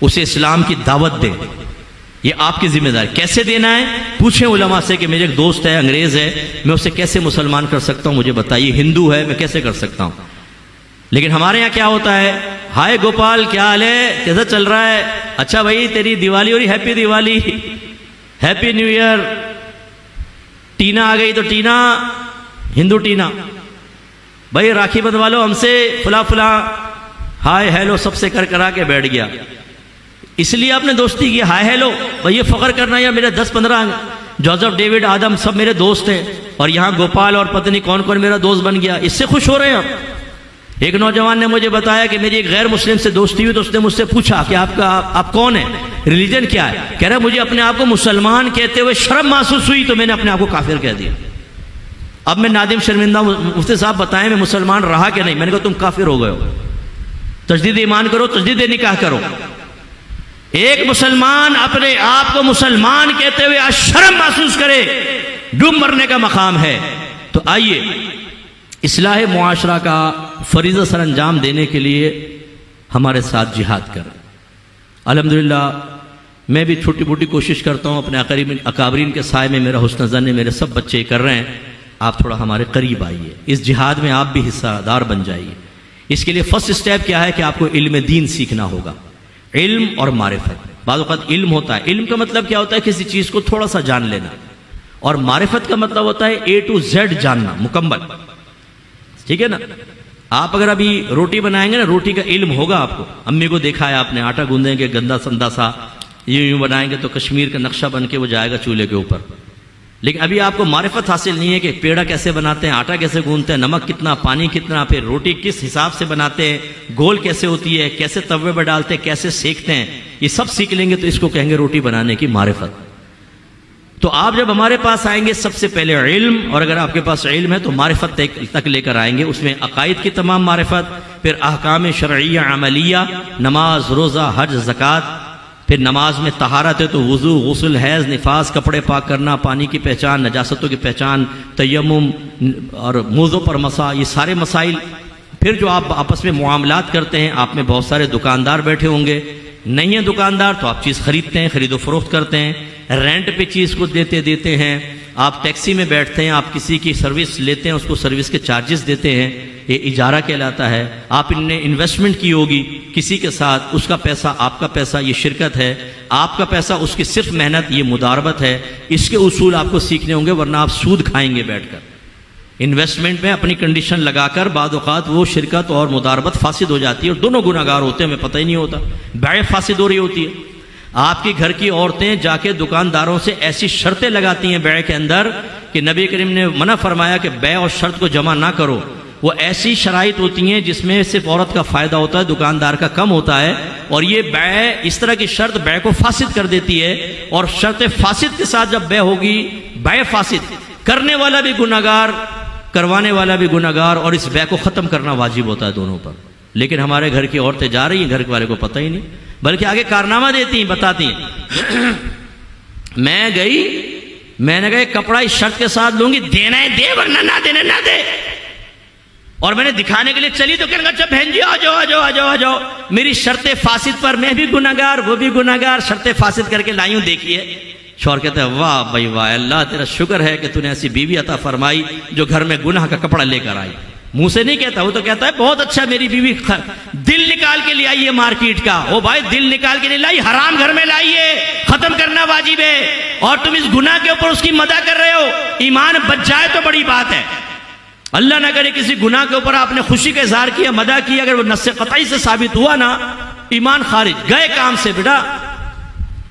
اسے اسلام کی دعوت دیں. یہ آپ کی ذمہ داری. کیسے دینا ہے؟ پوچھیں علماء سے کہ میرے ایک دوست ہے انگریز ہے، میں اسے کیسے مسلمان کر سکتا ہوں، مجھے بتائیے. ہندو ہے، میں کیسے کر سکتا ہوں. لیکن ہمارے یہاں کیا ہوتا ہے، ہائے گوپال کیا حال ہے، کیسا چل رہا ہے، اچھا بھائی تیری دیوالی ہو رہی، happy Diwali, happy new year. Tina آ گئی تو ٹینا، ہندو ٹینا، بھائی راکھی بندھوا لو ہم سے، فلاں فلاں، ہائے ہیلو سب سے کرا کے بیٹھ گیا. اس لیے آپ نے دوستی کی، ہائے ہیلو بھائی، یہ فخر کرنا یا میرے 10-15 جوزف ڈیوڈ آدم سب میرے دوست ہیں، اور یہاں گوپال اور پتنی کون کون میرا دوست بن گیا، اس سے خوش ہو رہے ہیں آپ. ایک نوجوان نے مجھے بتایا کہ میری ایک غیر مسلم سے دوستی ہوئی تو اس نے مجھ سے پوچھا کہ آپ کون ہیں، ریلیجن کیا ہے. کہہ رہا مجھے اپنے آپ کو مسلمان کہتے ہوئے شرم محسوس ہوئی تو میں نے اپنے آپ کو کافر کہہ دیا. اب میں نادم شرمندہ، مفتی صاحب بتائیں میں مسلمان رہا کہ نہیں. میں نے کہا تم کافر ہو گئے ہو. تجدید ایمان کرو، تجدید نکاح کرو. ایک مسلمان اپنے آپ کو مسلمان کہتے ہوئے شرم محسوس کرے، ڈوب مرنے کا مقام ہے. تو آئیے اصلاح معاشرہ کا فریضہ سر انجام دینے کے لیے ہمارے ساتھ جہاد کریں. الحمدللہ میں بھی چھوٹی موٹی کوشش کرتا ہوں، اپنے اکابرین کے سائے میں میرا حسن ظن ہے، میرے سب بچے کر رہے ہیں. آپ تھوڑا ہمارے قریب آئیے، اس جہاد میں آپ بھی حصہ دار بن جائیے. اس کے لیے فرسٹ سٹیپ کیا ہے کہ آپ کو علم دین سیکھنا ہوگا. علم اور معرفت. بعض اوقات علم ہوتا ہے، علم کا مطلب کیا ہوتا ہے، کسی چیز کو تھوڑا سا جان لینا، اور معرفت کا مطلب ہوتا ہے A to Z جاننا مکمل. ٹھیک ہے نا. آپ اگر ابھی روٹی بنائیں گے نا، روٹی کا علم ہوگا آپ کو. امی کو دیکھا ہے آپ نے، آٹا گوندیں گے گندا سندا سا، یوں بنائیں گے تو کشمیر کا نقشہ بن کے وہ جائے گا چولہے کے اوپر. لیکن ابھی آپ کو معرفت حاصل نہیں ہے کہ پیڑا کیسے بناتے ہیں، آٹا کیسے گوندتے ہیں، نمک کتنا، پانی کتنا، پھر روٹی کس حساب سے بناتے ہیں، گول کیسے ہوتی ہے، کیسے توے پہ ڈالتے ہیں، کیسے سیکتے ہیں. یہ سب سیکھ لیں گے تو اس کو کہیں گے روٹی بنانے کی معرفت. تو آپ جب ہمارے پاس آئیں گے سب سے پہلے علم، اور اگر آپ کے پاس علم ہے تو معرفت تک لے کر آئیں گے. اس میں عقائد کی تمام معرفت، پھر احکام شرعیہ عملیہ، نماز، روزہ، حج، زکوٰۃ. پھر نماز میں طہارت ہے تو وضو، غسل، حیض، نفاس، کپڑے پاک کرنا، پانی کی پہچان، نجاستوں کی پہچان، تیمم اور موضوع پر یہ سارے مسائل. پھر جو آپ آپس میں معاملات کرتے ہیں، آپ میں بہت سارے دکاندار بیٹھے ہوں گے. نہیں ہیں دکاندار تو آپ چیز خریدتے ہیں، خرید و فروخت کرتے ہیں، رینٹ پہ چیز کو دیتے ہیں. آپ ٹیکسی میں بیٹھتے ہیں، آپ کسی کی سروس لیتے ہیں، اس کو سروس کے چارجز دیتے ہیں، یہ اجارہ کہلاتا ہے. آپ نے انویسٹمنٹ کی ہوگی کسی کے ساتھ، اس کا پیسہ آپ کا پیسہ، یہ شرکت ہے. آپ کا پیسہ اس کی صرف محنت، یہ مداربت ہے. اس کے اصول آپ کو سیکھنے ہوں گے، ورنہ آپ سود کھائیں گے بیٹھ کر. انویسٹمنٹ میں اپنی کنڈیشن لگا کر بعض اوقات وہ شرکت اور مداربت فاسد ہو جاتی ہے، اور دونوں گناہگار ہوتے ہیں، ہمیں پتہ ہی نہیں ہوتا. بیع فاسد ہو رہی ہوتی ہے. آپ کے گھر کی عورتیں جا کے دکانداروں سے ایسی شرطیں لگاتی ہیں بیع کے اندر کہ نبی کریم نے منع فرمایا کہ بیع اور شرط کو جمع نہ کرو. وہ ایسی شرائط ہوتی ہیں جس میں صرف عورت کا فائدہ ہوتا ہے، دکاندار کا کم ہوتا ہے. اور یہ بیع، اس طرح کی شرط بیع کو فاسد کر دیتی ہے. اور شرط فاسد کے ساتھ جب بیع ہوگی، بیع فاسد، کرنے والا بھی گناہگار، کروانے والا بھی گناہگار، اور اس بیع کو ختم کرنا واجب ہوتا ہے دونوں پر. لیکن ہمارے گھر کی عورتیں جا رہی ہیں، گھر والے کو پتہ ہی نہیں، بلکہ آگے کارنامہ دیتی ہیں، بتاتی ہیں میں گئی، میں نے کہا یہ کپڑا اس شرط کے ساتھ لوں گی، دینا ہے دے ورنہ نہ دینا نہ دے. اور میں نے دکھانے کے لیے چلی تو کہنے لگا اچھا بہن جی آ جاؤ آ جاؤ آ جاؤ آ جاؤ. میری شرط فاسد پر میں بھی گناہگار، وہ بھی گناہگار، شرط فاسد کر کے لائی ہوں، دیکھیے. شوہر کہتے ہیں واہ بھائی واہ، اللہ تیرا شکر ہے کہ تو نے ایسی بیوی عطا فرمائی جو گھر میں گناہ کا کپڑا لے کر آئی. منہ سے نہیں کہتا، وہ تو کہتا ہے بہت اچھا میری بیوی دل نکال کے لے آئی ہے مارکیٹ کا. وہ بھائی دل نکال کے نہیں لائی، حرام گھر میں لائی ہے، ختم کرنا واجب ہے. اور تم اس گناہ کے اوپر اس کی مدح کر رہے ہو. ایمان بچ جائے تو بڑی بات ہے. اللہ نہ کرے کسی گناہ کے اوپر آپ نے خوشی کا اظہار کیا، مدح کی، اگر وہ نص قطعی سے ثابت ہوا نا، ایمان خارج، گئے کام سے بیٹا.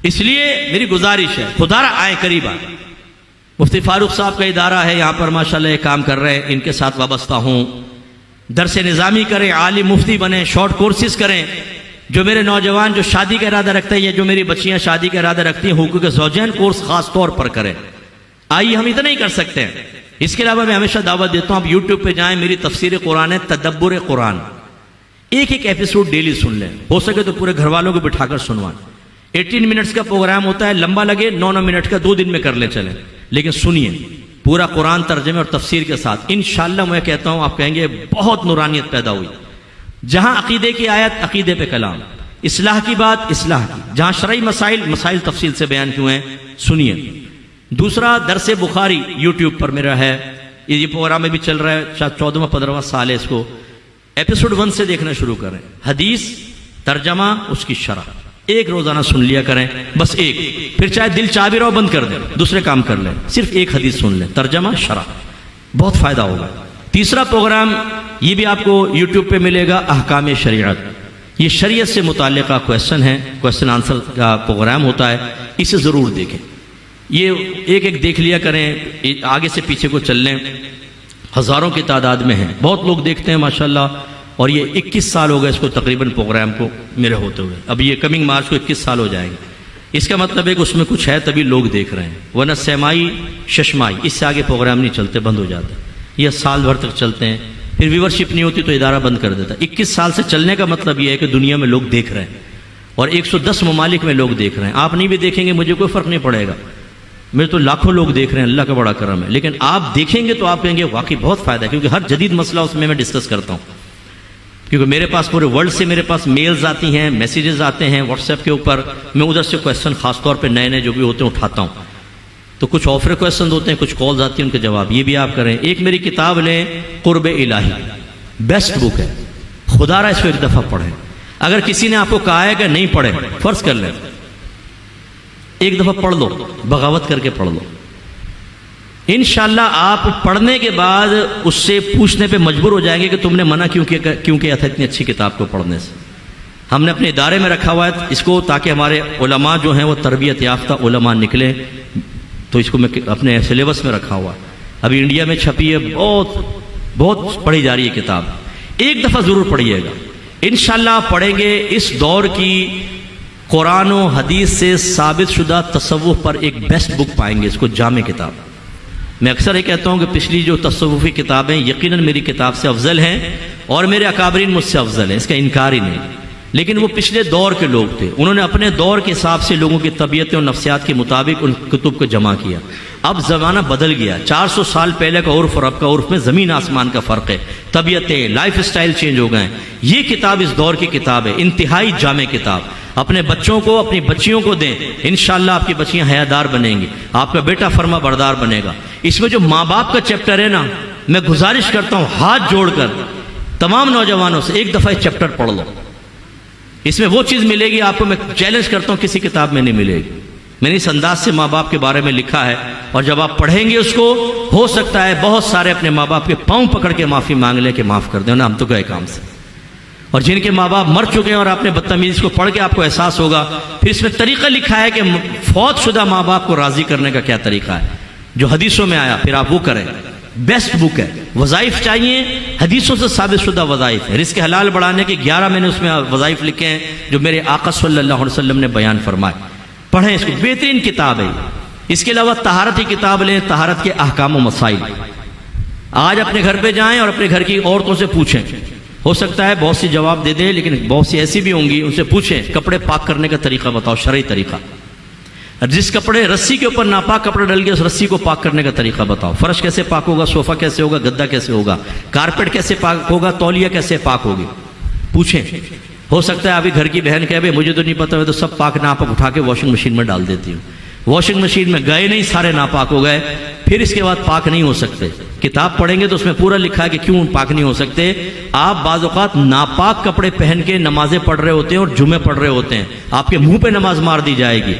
اس لیے میری گزارش ہے، خدا را آئے قریب آئے. مفتی فاروق صاحب کا ادارہ ہے یہاں پر ماشاءاللہ یہ کام کر رہے ہیں، ان کے ساتھ وابستہ ہوں. درس نظامی کریں، عالم مفتی بنیں، شارٹ کورسز کریں. جو میرے نوجوان جو شادی کا ارادہ رکھتے ہیں، یا جو میری بچیاں شادی کا ارادہ رکھتی ہیں، حقوق زوجین کورس خاص طور پر کریں. آئیے ہم اتنا ہی کر سکتے ہیں. اس کے علاوہ میں ہمیشہ دعوت دیتا ہوں، آپ یوٹیوب پہ جائیں، میری تفسیر قرآن ہے، تدبر قرآن، ایک ایپیسوڈ ڈیلی سن لیں، ہو سکے تو پورے گھر والوں کو بٹھا کر سنوائیں. 18 منٹس کا پروگرام ہوتا ہے، لمبا لگے 9 منٹ کا 2 دن میں کر لیں چلیں، لیکن سنیے پورا قرآن ترجمے اور تفسیر کے ساتھ. انشاءاللہ میں کہتا ہوں آپ کہیں گے بہت نورانیت پیدا ہوئی. جہاں عقیدے کی آیت، عقیدے پہ کلام، اصلاح کی بات اصلاح کی، جہاں شرعی مسائل تفصیل سے بیان کیے ہیں سنیے۔ دوسرا درس بخاری یوٹیوب پر میرا ہے، یہ پروگرام میں بھی چل رہا ہے، شاید 14واں 15واں سال ہے اس کو، ایپیسوڈ 1 سے دیکھنا شروع کریں، حدیث ترجمہ اس کی شرح ایک روزانہ سن لیا کریں، بس ایک، پھر چاہے دل چاہ بھی رہو بند کر دیں، دوسرے کام کر لیں، صرف ایک حدیث سن لیں، ترجمہ شرح، بہت فائدہ ہوگا۔ تیسرا پروگرام یہ بھی آپ کو یوٹیوب پہ ملے گا، احکام شریعت، یہ شریعت سے متعلقہ کویسچن ہے، کویسچن آنسر کا پروگرام ہوتا ہے، اسے ضرور دیکھیں، یہ ایک ایک دیکھ لیا کریں، آگے سے پیچھے کو چل لیں، ہزاروں کی تعداد میں ہیں، بہت لوگ دیکھتے ہیں ماشاءاللہ، اور یہ 21 سال ہو گئے اس کو تقریباً پروگرام کو میرے ہوتے ہوئے، اب یہ کمنگ مارچ کو 21 سال ہو جائیں گے، اس کا مطلب ہے کہ اس میں کچھ ہے تبھی لوگ دیکھ رہے ہیں، ورنہ سیمائی ششمائی اس سے آگے پروگرام نہیں چلتے، بند ہو جاتے، یہ سال بھر تک چلتے ہیں، پھر ویورشپ نہیں ہوتی تو ادارہ بند کر دیتا۔ 21 سال سے چلنے کا مطلب یہ ہے کہ دنیا میں لوگ دیکھ رہے ہیں، اور 110 ممالک میں لوگ دیکھ رہے ہیں، آپ نہیں بھی دیکھیں گے مجھے کوئی فرق نہیں پڑے گا، میرے تو لاکھوں لوگ دیکھ رہے ہیں، اللہ کا بڑا کرم ہے، لیکن آپ دیکھیں گے تو آپ کہیں گے واقعی بہت فائدہ ہے، کیونکہ ہر جدید مسئلہ اس میں ڈسکس کرتا ہوں، کیونکہ میرے پاس پورے ورلڈ سے میرے پاس میلز آتی ہیں، میسیجز آتے ہیں واٹس ایپ کے اوپر، میں ادھر سے کویسچن خاص طور پہ نئے جو بھی ہوتے ہیں اٹھاتا ہوں، تو کچھ آفر کویسچن ہوتے ہیں، کچھ کالز آتی ہیں، ان کے جواب یہ بھی آپ کریں۔ ایک میری کتاب لیں، قرب الہی، بیسٹ بک ہے، خدا را اس کو ایک دفعہ پڑھیں، اگر کسی نے آپ کو کہا ہے کہ نہیں پڑھیں، فرض کر لیں ایک دفعہ پڑھ لو، بغاوت کر کے پڑھ لو، انشاءاللہ آپ پڑھنے کے بعد اس سے پوچھنے پہ مجبور ہو جائیں گے کہ تم نے منع کیوں کیا تھا اتنی اچھی کتاب کو پڑھنے سے۔ ہم نے اپنے ادارے میں رکھا ہوا ہے اس کو، تاکہ ہمارے علماء جو ہیں وہ تربیت یافتہ علماء نکلیں، تو اس کو میں اپنے سلیبس میں رکھا ہوا ہے، ابھی انڈیا میں چھپی ہے، بہت پڑھی جا رہی ہے کتاب، ایک دفعہ ضرور پڑھیے گا، انشاءاللہ آپ پڑھیں گے، اس دور کی قرآن و حدیث سے ثابت شدہ تصوف پر ایک بیسٹ بک پائیں گے، اس کو جامع کتاب۔ میں اکثر یہ کہتا ہوں کہ پچھلی جو تصوفی کتابیں یقیناً میری کتاب سے افضل ہیں، اور میرے اکابرین مجھ سے افضل ہیں، اس کا انکار ہی نہیں، لیکن وہ پچھلے دور کے لوگ تھے، انہوں نے اپنے دور کے حساب سے لوگوں کی طبیعتیں اور نفسیات کے مطابق ان کتب کو جمع کیا۔ اب زمانہ بدل گیا، 400 سال پہلے کا عرف اور اب کا عرف میں زمین آسمان کا فرق ہے، طبیعتیں، لائف اسٹائل چینج ہو گئے ہیں۔ یہ کتاب اس دور کی کتاب ہے، انتہائی جامع کتاب، اپنے بچوں کو، اپنی بچیوں کو دیں، انشاءاللہ آپ کی بچیاں حیادار بنیں گی، آپ کا بیٹا فرما بردار بنے گا۔ اس میں جو ماں باپ کا چیپٹر ہے نا، میں گزارش کرتا ہوں ہاتھ جوڑ کر تمام نوجوانوں سے ایک دفعہ چیپٹر پڑھ لو، اس میں وہ چیز ملے گی آپ کو، میں چیلنج کرتا ہوں کسی کتاب میں نہیں ملے گی۔ میں نے اس انداز سے ماں باپ کے بارے میں لکھا ہے، اور جب آپ پڑھیں گے اس کو، ہو سکتا ہے بہت سارے اپنے ماں باپ کے پاؤں پکڑ کے معافی مانگ لیں کہ معاف کر دیں نا، ہم تو گئے کام سے۔ اور جن کے ماں باپ مر چکے ہیں اور آپ نے بدتمیزی کو پڑھ کے آپ کو احساس ہوگا، پھر اس میں طریقہ لکھا ہے کہ فوت شدہ ماں باپ کو راضی کرنے کا کیا طریقہ ہے، جو حدیثوں میں آیا، پھر آپ وہ کریں۔ بیسٹ بک ہے، وظائف چاہیے، حدیثوں سے ثابت شدہ وظائف ہے، رزق حلال بڑھانے کے 11 میں نے اس میں وظائف لکھے ہیں جو میرے آقا صلی اللہ علیہ وسلم نے بیان فرمائے، پڑھیں اس کو، بہترین کتاب ہے۔ اس کے علاوہ طہارت کی کتاب لیں، طہارت کے احکام و مسائل، آج اپنے گھر پہ جائیں اور اپنے گھر کی عورتوں سے پوچھیں، ہو سکتا ہے بہت سی جواب دے دیں، لیکن بہت سی ایسی بھی ہوں گی، ان سے پوچھیں کپڑے پاک کرنے کا طریقہ بتاؤ، شرعی طریقہ، جس کپڑے رسی کے اوپر ناپاک کپڑے ڈل گئے اس رسی کو پاک کرنے کا طریقہ بتاؤ، فرش کیسے پاک ہوگا، صوفہ کیسے ہوگا، گدا کیسے ہوگا، کارپیٹ کیسے پاک ہوگا، تولیہ کیسے پاک ہوگی، پوچھیں۔ ہو سکتا ہے ابھی گھر کی بہن کہے بھائی مجھے تو نہیں پتا، میں تو سب پاک ناپاک اٹھا کے واشنگ مشین میں ڈال دیتی ہوں، واشنگ مشین میں گئے نہیں، سارے ناپاک ہو گئے، پھر اس کے بعد پاک نہیں ہو سکتے۔ کتاب پڑھیں گے تو اس میں پورا لکھا ہے کہ کیوں پاک نہیں ہو سکتے۔ آپ بعض اوقات ناپاک کپڑے پہن کے نمازیں پڑھ رہے ہوتے ہیں اور جمعے پڑھ رہے ہوتے ہیں، آپ کے منہ پہ نماز مار دی جائے گی۔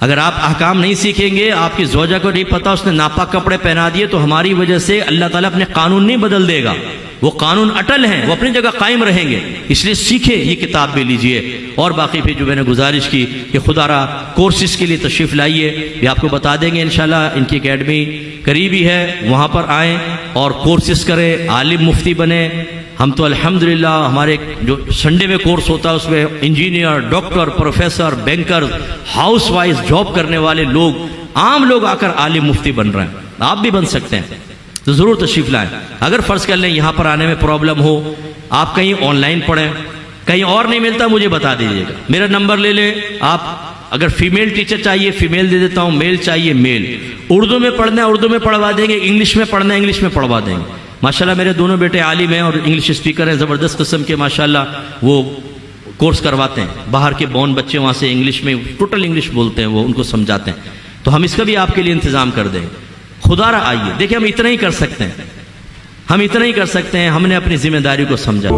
اگر آپ احکام نہیں سیکھیں گے، آپ کی زوجہ کو نہیں پتا اس نے ناپاک کپڑے پہنا دیے، تو ہماری وجہ سے اللہ تعالیٰ اپنے قانون نہیں بدل دے گا، وہ قانون اٹل ہیں، وہ اپنی جگہ قائم رہیں گے، اس لیے سیکھیں، یہ کتاب بھی لیجئے۔ اور باقی پھر جو میں نے گزارش کی کہ خدا را کورسز کے لیے تشریف لائیے، یہ آپ کو بتا دیں گے انشاءاللہ، ان کی اکیڈمی قریبی ہے، وہاں پر آئیں اور کورسز کریں، عالم مفتی بنیں۔ ہم تو الحمدللہ ہمارے جو سنڈے میں کورس ہوتا ہے اس میں engineer, doctor, professor, banker, house wise job کرنے والے لوگ، عام لوگ آ کر عالم مفتی بن رہے ہیں، آپ بھی بن سکتے ہیں، تو ضرور تشریف لائیں۔ اگر فرض کر لیں یہاں پر آنے میں پرابلم ہو، آپ کہیں آن لائن پڑھیں، کہیں اور نہیں ملتا مجھے بتا دیجیے گا، میرا نمبر لے لیں آپ۔ اگر فیمیل ٹیچر چاہیے فیمیل دے دیتا ہوں، میل چاہیے میل، اردو میں پڑھنا ہے اردو میں پڑھوا دیں گے، انگلش میں پڑھنا ہے انگلش میں پڑھوا دیں گے۔ ماشاءاللہ میرے دونوں بیٹے عالم ہیں اور انگلش اسپیکر ہیں زبردست قسم کے، ماشاءاللہ وہ کورس کرواتے ہیں، باہر کے بون بچے وہاں سے انگلش میں ٹوٹل انگلش بولتے ہیں، وہ ان کو سمجھاتے ہیں، تو ہم اس کا بھی آپ کے لیے انتظام کر دیں. خدا را آئیے، دیکھیں ہم اتنا ہی کر سکتے ہیں، ہم اتنا ہی کر سکتے ہیں. ہم نے اپنی ذمہ داری کو سمجھا.